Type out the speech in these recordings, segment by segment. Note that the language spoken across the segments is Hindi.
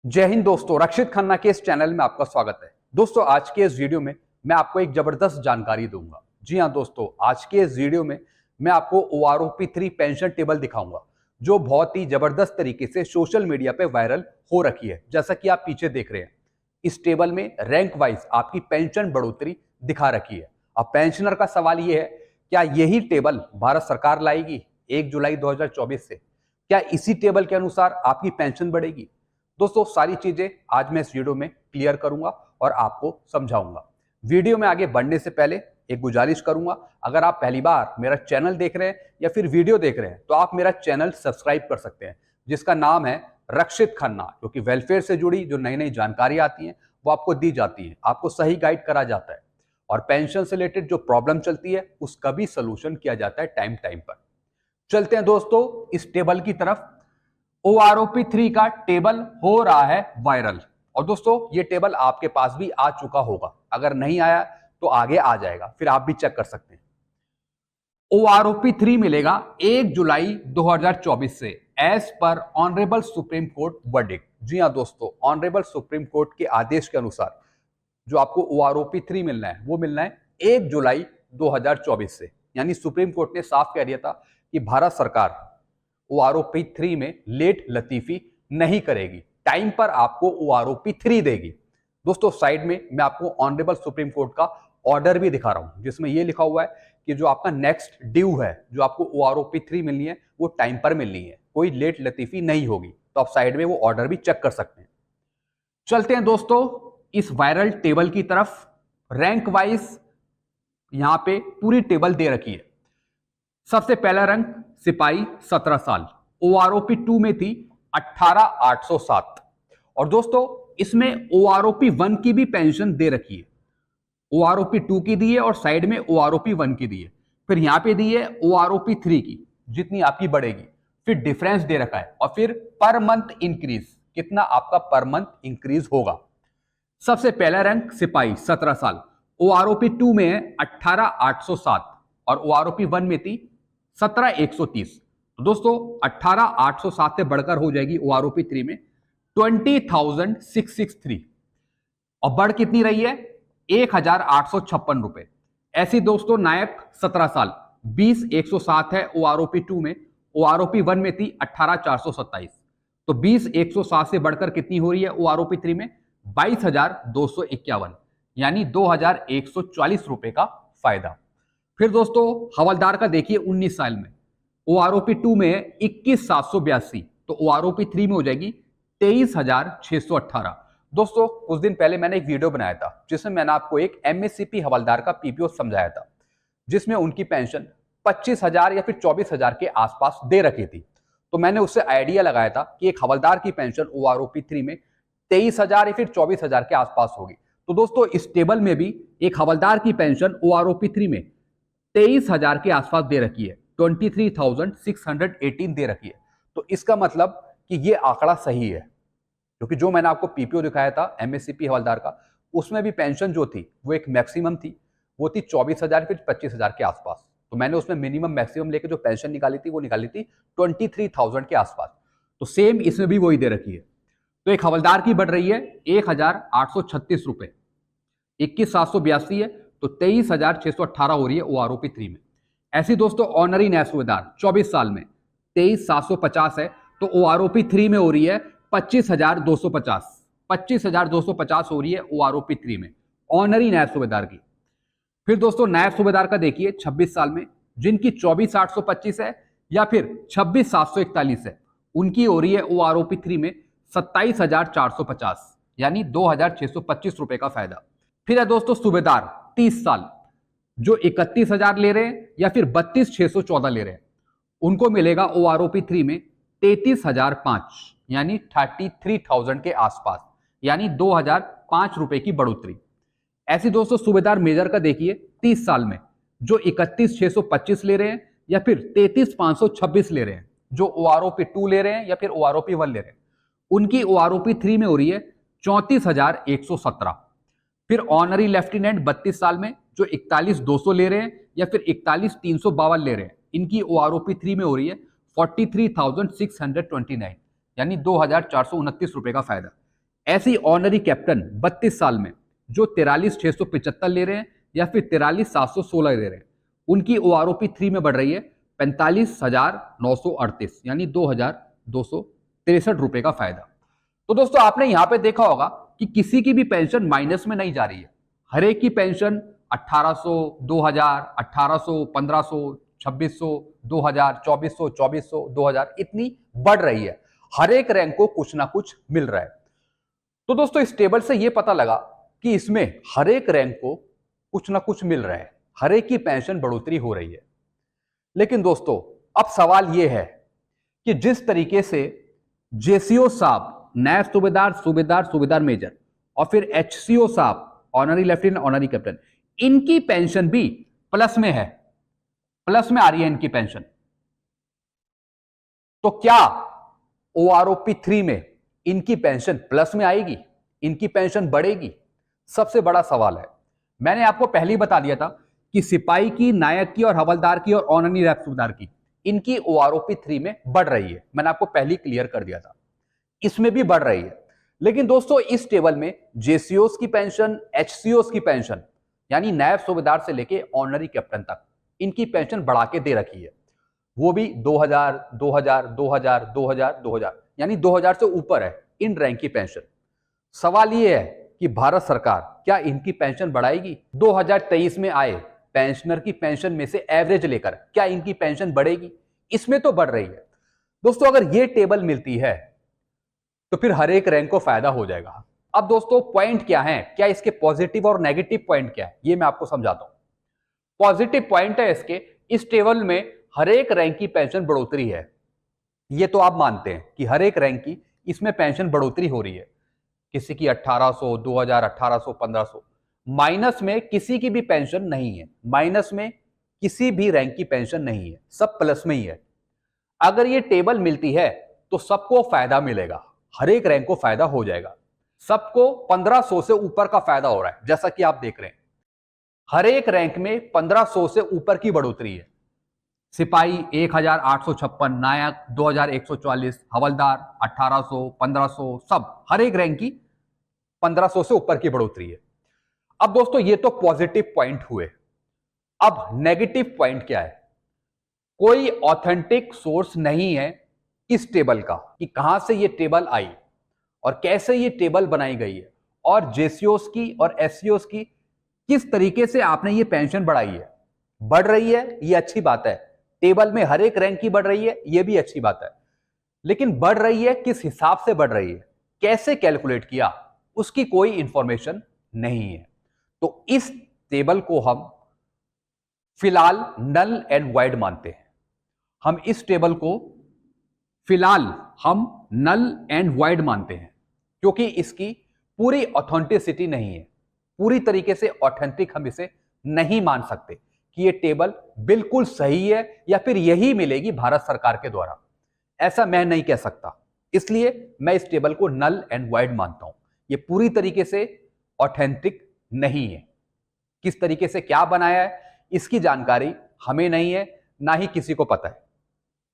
जय हिंद दोस्तों, रक्षित खन्ना के इस चैनल में आपका स्वागत है। दोस्तों, आज के इस वीडियो में मैं आपको एक जबरदस्त जानकारी दूंगा। जी हां दोस्तों, आज के इस वीडियो में मैं आपको OROP3 पेंशन टेबल दिखाऊंगा जो बहुत ही जबरदस्त तरीके से सोशल मीडिया पे वायरल हो रखी है। जैसा कि आप पीछे देख रहे हैं, इस टेबल में रैंक वाइज आपकी पेंशन बढ़ोतरी दिखा रखी है। अब पेंशनर का सवाल यह है, क्या यही टेबल भारत सरकार लाएगी 1 जुलाई 2024 से? क्या इसी टेबल के अनुसार आपकी पेंशन बढ़ेगी? दोस्तों, सारी चीजें आज मैं इस वीडियो में क्लियर करूंगा और आपको समझाऊंगा। वीडियो में आगे बढ़ने से पहले एक गुजारिश करूंगा, अगर आप पहली बार मेरा चैनल देख रहे हैं या फिर वीडियो देख रहे हैं तो आप मेरा चैनल सब्सक्राइब कर सकते हैं, जिसका नाम है रक्षित खन्ना, क्योंकि वेलफेयर से जुड़ी जो नई नई जानकारी आती है वो आपको दी जाती है, आपको सही गाइड करा जाता है और पेंशन से रिलेटेड जो प्रॉब्लम चलती है उसका भी सोल्यूशन किया जाता है टाइम टाइम पर। चलते हैं दोस्तों इस टेबल की तरफ। OROP3 का टेबल हो रहा है वायरल और दोस्तों ये टेबल आपके पास भी आ चुका होगा, अगर नहीं आया तो आगे आ जाएगा, फिर आप भी चेक कर सकते हैं। OROP3 मिलेगा 1 जुलाई 2024 से as per honourable supreme court verdict. जी हां दोस्तों, ऑनरेबल सुप्रीम कोर्ट के आदेश के अनुसार जो आपको OROP3 मिलना है वो मिलना है 1 जुलाई 2024 से। यानी सुप्रीम कोर्ट ने साफ कह दिया था कि भारत सरकार OROP3 में लेट लतीफी नहीं करेगी, टाइम पर आपको OROP3 देगी। दोस्तों, साइड में मैं आपको ऑनरेबल सुप्रीम कोर्ट का ऑर्डर भी दिखा रहा हूं, जिसमें यह लिखा हुआ है कि जो आपका नेक्स्ट ड्यू है, जो आपको OROP3 मिलनी है वो टाइम पर मिलनी है, कोई लेट लतीफी नहीं होगी। तो आप साइड में वो ऑर्डर भी चेक कर सकते हैं। चलते हैं दोस्तों इस वायरल टेबल की तरफ। रैंक वाइज यहां पे पूरी टेबल दे रखी है। सबसे पहला रैंक सिपाही 17 साल, OROP2 में थी 18,807 और दोस्तों इसमें OROP1 की भी पेंशन दे रखी है। OROP2 की दी है और साइड में OROP1 की दी है, फिर यहां पे दी है OROP3 की, जितनी आपकी बढ़ेगी, फिर डिफरेंस दे रखा है और फिर पर मंथ इंक्रीज, कितना आपका पर मंथ इंक्रीज होगा। सबसे पहला रैंक सिपाही 17 साल, OROP2 में है 18,807 और OROP1 में थी 17,130। तो दोस्तों 18,807 से बढ़कर हो जाएगी OROP3 में 20,663 और बढ़ कितनी रही है 1,856 रुपए। ऐसी दोस्तों नायक 17 साल 20,107 है OROP2 में, OROP1 में थी 18,427। तो 20,107 से बढ़कर कितनी हो रही है OROP3 में 22,251, यानी 2,140 रुपए का फायदा। फिर दोस्तों हवलदार का देखिए 19 साल में, OROP2 में है 21,782, तो OROP3 में हो जाएगी 23,618। दोस्तों कुछ दिन पहले मैंने एक वीडियो बनाया था जिसमें मैंने आपको एक MSCP हवलदार का PPO समझाया था, जिसमें उनकी पेंशन 25,000 या फिर 24,000 के आसपास दे रखी थी। तो मैंने उससे आइडिया लगाया था कि एक हवलदार की पेंशन OROP3 में 23,000 या फिर 24,000 के आसपास होगी। तो दोस्तों इस टेबल में भी एक हवलदार की पेंशन OROP3 में 23,000 के आसपास दे रखी है, 23,618 दे रखी है। तो इसका मतलब कि ये आंकड़ा सही है, क्योंकि जो मैंने आपको PPO दिखाया था MSCP हवलदार का, उसमें भी पेंशन जो थी वो एक मैक्सिमम थी, वो थी 24,000 फिर 25,000 के आसपास। तो मैंने उसमें मिनिमम मैक्सिमम लेके जो पेंशन निकाली थी वो निकाली थी 23,000 के आसपास। तो सेम इसमें भी वही दे रखी है। तो एक हवलदार की बढ़ रही है 1,836 रुपए, 21,782 है तो 23,618 हो रही है OROP3 में। ऐसी दोस्तों ऑनरी नायब सूबेदार 24 साल में 23,750 है, तो OROP3 में हो रही है 25,250, 25,250 हो रही है OROP3 में ऑनरी नायब सूबेदार की। फिर दोस्तों नायब सूबेदार का देखिए 26 साल में, जिनकी 24,825 है या फिर 26,741 है, उनकी हो रही है OROP3 में 27,450, यानी 2,625 रुपए का फायदा। फिर है दोस्तों सूबेदार 30 साल, जो 31,000 ले रहे हैं या फिर 32,614 ले रहे हैं, उनको मिलेगा OROP3 में 33,005, यानी 33,000 के आसपास, यानी 2,005 रुपए की बढ़ोतरी। ऐसी दोस्तों सूबेदार मेजर का देखिए 30 साल में, जो 31,625 ले रहे हैं या फिर 33,526 ले रहे हैं, जो OROP2 ले रहे हैं या फिर OROP1 ले रहे हैं, उनकी OROP3 में हो रही है 34,117। फिर ऑनरी लेफ्टिनेंट 32 साल में, जो 41,200 ले रहे हैं या फिर 41,352 ले रहे हैं, इनकी OROP3 में हो रही है 43,629, यानी 2,429 रुपए का फायदा। ऐसी ऑनरी कैप्टन 32 साल में जो 43,675 ले रहे हैं या फिर 43,716 ले रहे हैं, उनकी OROP 3 में बढ़ रही है 45,938 यानी 2,263 रुपए का फायदा। तो दोस्तों आपने यहां पे देखा होगा कि किसी की भी पेंशन माइनस में नहीं जा रही है। हर एक की पेंशन 1800, 2000, 1800, 1500, 2600, 2000, 2400, 2400, 2000 इतनी बढ़ रही है। हर एक रैंक को कुछ ना कुछ मिल रहा है। तो दोस्तों इस टेबल से यह पता लगा कि इसमें हर एक रैंक को कुछ ना कुछ मिल रहा है, हर एक की पेंशन बढ़ोतरी हो रही है। लेकिन दोस्तों अब सवाल यह है कि जिस तरीके से जेसीओ साहब, नायब सूबेदार, सूबेदार, सूबेदार मेजर और फिर HCO साहब, ऑनरी लेफ्टिनेंट, ऑनरी कैप्टन, इनकी पेंशन भी प्लस में है, प्लस में आ रही है इनकी पेंशन। तो क्या OROP 3 में इनकी पेंशन प्लस में आएगी, इनकी पेंशन बढ़ेगी? सबसे बड़ा सवाल है। मैंने आपको पहले ही बता दिया था कि सिपाही की, नायक की और हवलदार की और ऑनरी नायब सूबेदार की, इनकी OROP 3 में बढ़ रही है। मैंने आपको पहले ही क्लियर कर दिया था, इसमें भी बढ़ रही है। लेकिन दोस्तों इस टेबल में JCOs की पेंशन, HCOs की पेंशन यानी नायब सूबेदार से लेके ऑनरी कैप्टन तक, इनकी पेंशन बढ़ा के दे रखी है। वो भी 2000, 2000, 2000, 2000, 2000 यानी 2000 से ऊपर है इन रैंक की पेंशन। सवाल यह है कि भारत सरकार क्या इनकी पेंशन बढ़ाएगी? 2023 में आए पेंशनर की पेंशन में से एवरेज लेकर क्या इनकी पेंशन बढ़ेगी? इसमें तो बढ़ रही है। दोस्तों अगर ये टेबल मिलती है तो फिर हर एक रैंक को फायदा हो जाएगा। अब दोस्तों पॉइंट क्या है, क्या इसके पॉजिटिव और नेगेटिव पॉइंट क्या है, ये मैं आपको समझाता हूं। पॉजिटिव पॉइंट है इसके, इस टेबल में हर एक रैंक की पेंशन बढ़ोतरी है। ये तो आप मानते हैं कि हर एक रैंक की इसमें पेंशन बढ़ोतरी हो रही है। किसी की 1800, 2000, 1800, 1500। माइनस में किसी की भी पेंशन नहीं है, माइनस में किसी भी रैंक की पेंशन नहीं है, सब प्लस में ही है। अगर ये टेबल मिलती है तो सबको फायदा मिलेगा, हर एक रैंक को फायदा हो जाएगा। सबको 1500 से ऊपर का फायदा हो रहा है, जैसा कि आप देख रहे हैं। हर एक रैंक में 1500 से ऊपर की बढ़ोतरी है। सिपाही 1856, नायक 2144, हवलदार 1800, 1500, सब हर एक रैंक की 1500 से ऊपर की बढ़ोतरी है। अब दोस्तों ये तो पॉजिटिव पॉइंट हुए। अब नेगेटिव पॉइंट क्या है? कोई ऑथेंटिक सोर्स नहीं है इस टेबल का कि कहां से ये टेबल आई और कैसे ये टेबल बनाई गई है, और जेसीओस की और एससीओस की किस तरीके से आपने ये पेंशन बढ़ाई है। बढ़ रही है, ये अच्छी बात है। टेबल में हर एक रैंक की बढ़ रही है, ये भी अच्छी बात है। लेकिन बढ़ रही है किस हिसाब से बढ़ रही है, कैसे कैलकुलेट किया, उसकी कोई इंफॉर्मेशन नहीं है। तो इस टेबल को हम फिलहाल नल एंड वाइड मानते हैं। हम इस टेबल को फिलहाल हम नल एंड वाइड मानते हैं, क्योंकि इसकी पूरी ऑथेंटिसिटी नहीं है। पूरी तरीके से ऑथेंटिक हम इसे नहीं मान सकते कि ये टेबल बिल्कुल सही है या फिर यही मिलेगी भारत सरकार के द्वारा, ऐसा मैं नहीं कह सकता। इसलिए मैं इस टेबल को नल एंड वाइड मानता हूं। ये पूरी तरीके से ऑथेंटिक नहीं है। किस तरीके से क्या बनाया है इसकी जानकारी हमें नहीं है, ना ही किसी को पता है।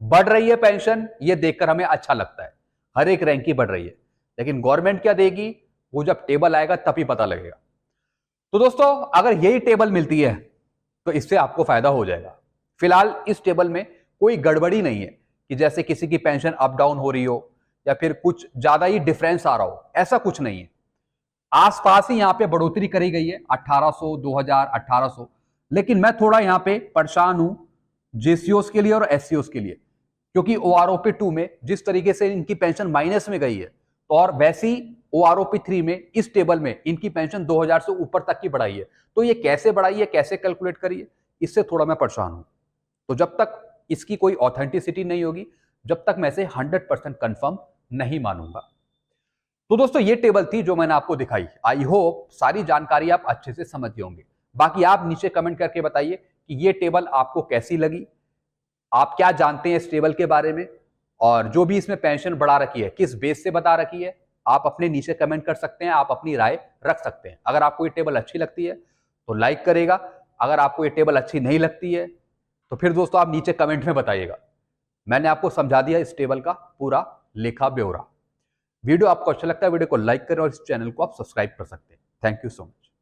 बढ़ रही है पेंशन, ये देखकर हमें अच्छा लगता है, हर एक रैंक की बढ़ रही है। लेकिन गवर्नमेंट क्या देगी वो जब टेबल आएगा तभी पता लगेगा। तो दोस्तों अगर यही टेबल मिलती है तो इससे आपको फायदा हो जाएगा। फिलहाल इस टेबल में कोई गड़बड़ी नहीं है कि जैसे किसी की पेंशन अप डाउन हो रही हो या फिर कुछ ज्यादा ही डिफरेंस आ रहा हो, ऐसा कुछ नहीं है। आसपास ही यहां पे बढ़ोतरी करी गई है 1800, 2000, 1800। लेकिन मैं थोड़ा यहां पे परेशान हूं जेसीओस के लिए और एससीओस के लिए, क्योंकि OROP 2 में जिस तरीके से इनकी पेंशन माइनस में गई है, तो और वैसी OROP 3 में इस टेबल में इनकी पेंशन 2000 से ऊपर तक की बढ़ाई है। तो ये कैसे बढ़ाई है, कैसे कैलकुलेट करी है, इससे थोड़ा मैं परेशान हूं। तो जब तक इसकी कोई ऑथेंटिसिटी नहीं होगी, जब तक मैं इसे 100% कंफर्म नहीं मानूंगा। तो दोस्तों ये टेबल थी जो मैंने आपको दिखाई। आई होप सारी जानकारी आप अच्छे से समझ गए होंगे। बाकी आप नीचे कमेंट करके बताइए कि ये टेबल आपको कैसी लगी, आप क्या जानते हैं इस टेबल के बारे में, और जो भी इसमें पेंशन बढ़ा रखी है किस बेस से बता रखी है। आप अपने नीचे कमेंट कर सकते हैं, आप अपनी राय रख सकते हैं। अगर आपको ये टेबल अच्छी लगती है तो लाइक करेगा, अगर आपको ये टेबल अच्छी नहीं लगती है तो फिर दोस्तों आप नीचे कमेंट में बताइएगा। मैंने आपको समझा दिया इस टेबल का पूरा लेखा ब्यौरा। वीडियो आपको अच्छा लगता है वीडियो को लाइक करें और इस चैनल को आप सब्सक्राइब कर सकते हैं। Thank you so much.